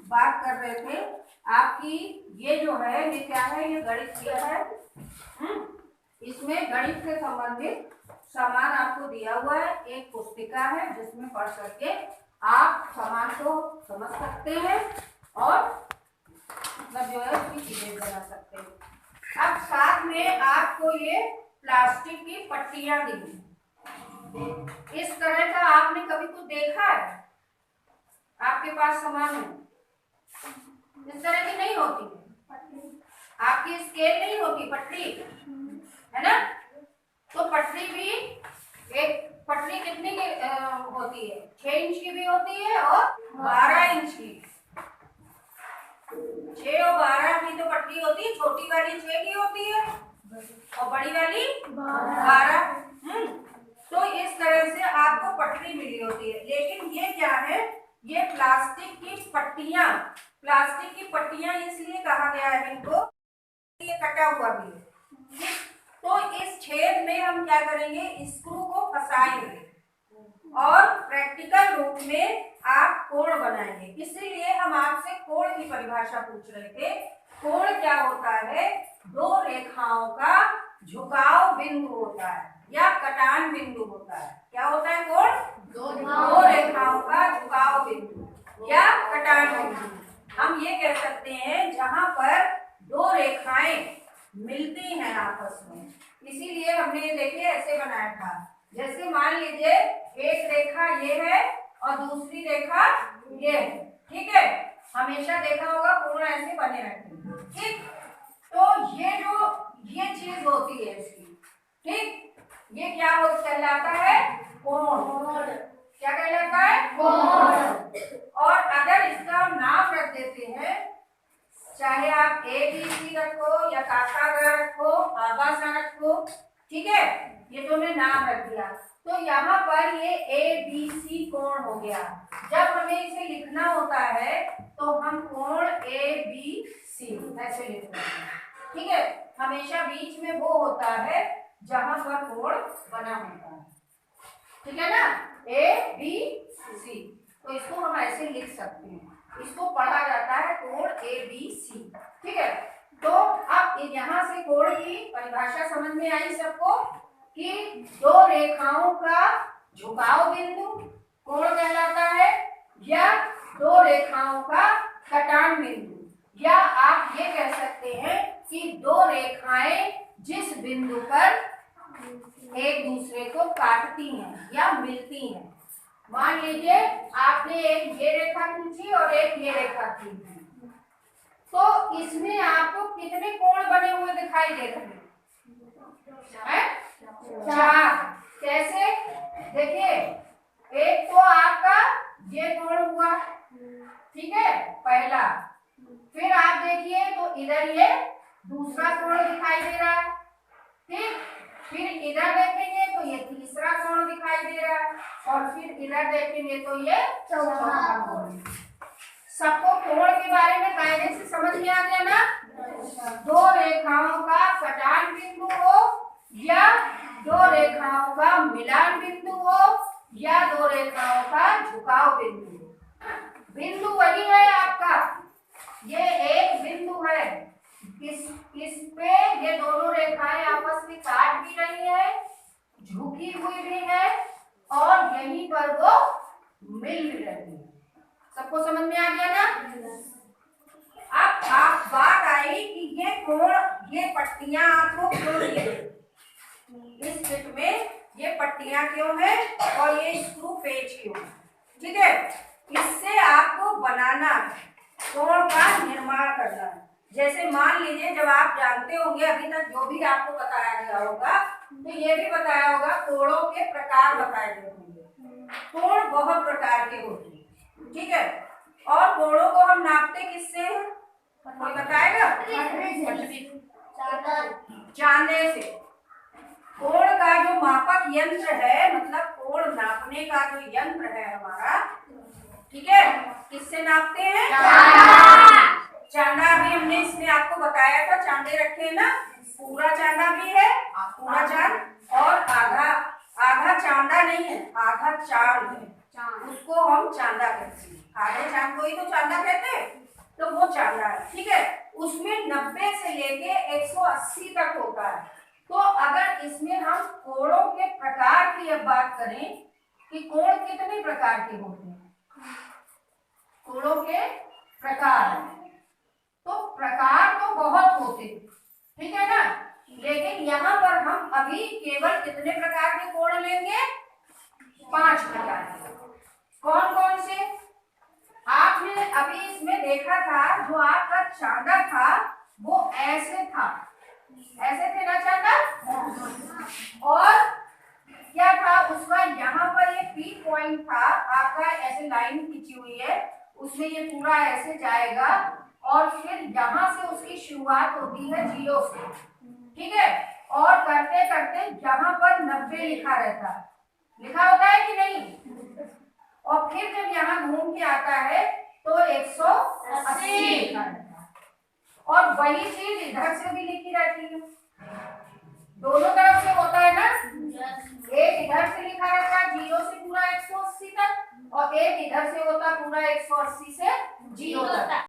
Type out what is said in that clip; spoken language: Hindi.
बात कर रहे थे आपकी, ये जो है ये क्या है, ये गणित है। इसमें गणित से संबंधित सामान आपको दिया हुआ है, एक पुस्तिका है जिसमें पढ़ करके आप सामान को समझ सकते हैं और मतलब जो है उसकी चीजें बना सकते हैं। अब साथ में आपको ये प्लास्टिक की पट्टियां दी, इस तरह का आपने कभी कुछ देखा है? आपके पास सामान है, इस तरह की नहीं होती, आपकी स्केल नहीं होती, पटरी है ना। तो पटरी भी एक पटरी कितनी की होती है? 6 इंच की भी होती है और 12 इंच की। 6 और 12 की तो पटरी होती है, छोटी वाली 6 की होती है और बड़ी वाली 12। तो इस तरह से आपको पटरी मिली होती है। लेकिन ये क्या है, ये प्लास्टिक की पट्टियां। प्लास्टिक की पट्टियां इसलिए कहा गया है इनको, ये कटा हुआ भी है। तो इस छेद में हम क्या करेंगे, स्क्रू को फंसाएंगे और प्रैक्टिकल रूप में आप कोण बनाएंगे। इसीलिए हम आपसे कोण की परिभाषा पूछ रहे थे। कोण क्या होता है? दो रेखाओं का झुकाव बिंदु होता है या कटान बिंदु होता है। क्या होता है कोण? दो रेखाओं का झुकाव बिंदु या कटान बिंदु। हम ये कह सकते हैं जहां पर दो रेखाएं मिलती हैं आपस में। इसीलिए हमने ये देखिए ऐसे बनाया था, जैसे मान लीजिए एक रेखा ये है और दूसरी रेखा ये है, ठीक है। हमेशा देखा होगा कोण ऐसे बने रहते हैं, ठीक। तो ये जो ये चीज होती है इसकी, ठीक, ये क्या हो कहलाता है? कोण। क्या कहलाता है? कोण। और अगर इसका हम नाम रख देते हैं, चाहे आप ABC रखो या काका रखो, आबासा रखो, ठीक है, ये तो मैं नाम रख दिया। तो यहाँ पर ये ABC कोण हो गया। जब हमें इसे लिखना होता है तो हम कोण ABC ऐसे लिखते हैं, ठीक है। हमेशा बीच में वो होता है जहां पर कोण बना होता है, ठीक है ना, ABC। तो इसको हम ऐसे लिख सकते हैं, इसको पढ़ा जाता है कोण ABC, ठीक है। तो अब यहां से कोण की परिभाषा समझ में आई सबको कि दो रेखाओं का झुकाव बिंदु कोण कहलाता है या दो रेखाओं का कटान बिंदु, या आप ये कह सकते हैं कि दो रेखाएं जिस बिंदु पर एक दूसरे को काटती हैं या मिलती हैं। मान लीजिए आपने एक ये रेखा खींची और एक ये रेखा खींची, तो इसमें आपको कितने कोण बने हुए दिखाई दे रहे हैं? 4। कैसे? देखिए, एक तो आपका ये कोण हुआ, ठीक है, पहला। फिर आप देखिए तो इधर ये दूसरा कोण दिखाई दे रहा है, ठीक। फिर इधर देखेंगे तो ये तीसरा कोण दिखाई दे रहा है और फिर इधर देखेंगे तो ये चौथा कोण। सबको कोण के बारे में कायदे से समझ में आ गया ना? दो रेखाओं का कटान बिंदु हो या दो रेखाओं का मिलान बिंदु हो या दो रेखाओं का झुकाव बिंदु। बिंदु वही है आपका, ये एक बिंदु है। इस पे ये दोनों रेखाएं आपस में काट भी रही है, झुकी हुई भी है और यहीं पर वो मिल भी रही है। सबको समझ में आ गया ना? अब आप बात आई कि ये कोण, ये पट्टियां आपको क्यों दी है? इस चित्र में ये पट्टियां क्यों है और ये स्क्रू पेच क्यों, ठीक है। इससे आपको बनाना है, कोण का निर्माण करना है। जैसे मान लीजिए जब आप जानते होंगे अभी तक जो भी आपको बताया गया होगा, तो ये भी बताया होगा कोणों के प्रकार बताए गए होंगे। कोण बहुत प्रकार के होते हैं, ठीक है। और कोणों को हम नापते किससे हैं? कोई बताएगा? चांदे से। कोण का जो मापक यंत्र है, मतलब कोण नापने का जो यंत्र है हमारा, ठीक है, किससे नापते हैं? चांदा भी हमने इसमें आपको बताया था, चांदे रखे हैं ना, पूरा चांदा भी है, पूरा चांद, और आधा, आधा चांदा नहीं है, आधा चांद है। उसको हम चांदा कहते हैं। काले चांद को ही तो चांदा कहते हैं, तो वो चांदा है। ठीक है, उसमें 90 से लेके 180 तक होता है। तो अगर इसमें हम कोणों के प्रकार की अब बात करें कि कोण कितने प्रकार के होते हैं, कोणों के प्रकार, तो प्रकार तो बहुत होते हैं, ठीक है ना। लेकिन यहाँ पर हम अभी केवल कितने प्रकार के कोण लेंगे, 5 प्रकार के। कौन कौन से? आपने अभी इसमें देखा था, जो आपका चांदा था वो ऐसे था, ऐसे थे ना चांदा, और क्या था उसका, यहाँ पर ये पी पॉइंट था आपका, ऐसे लाइन खींची हुई है, उसमें ये पूरा ऐसे जाएगा और फिर यहाँ से उसकी शुरुआत होती है 0 से, ठीक है। और करते करते यहाँ पर 90 लिखा रहता है, लिखा होता है कि नहीं, और फिर जब यहाँ घूम के आता है तो 180 लिखा रहता है। और वही चीज इधर से भी लिखी रहती है, दोनों तरफ से होता है ना। एक इधर से लिखा रहता है 0 से पूरा 180 तक, और एक इधर से होता है पूरा 180 से 0 तक।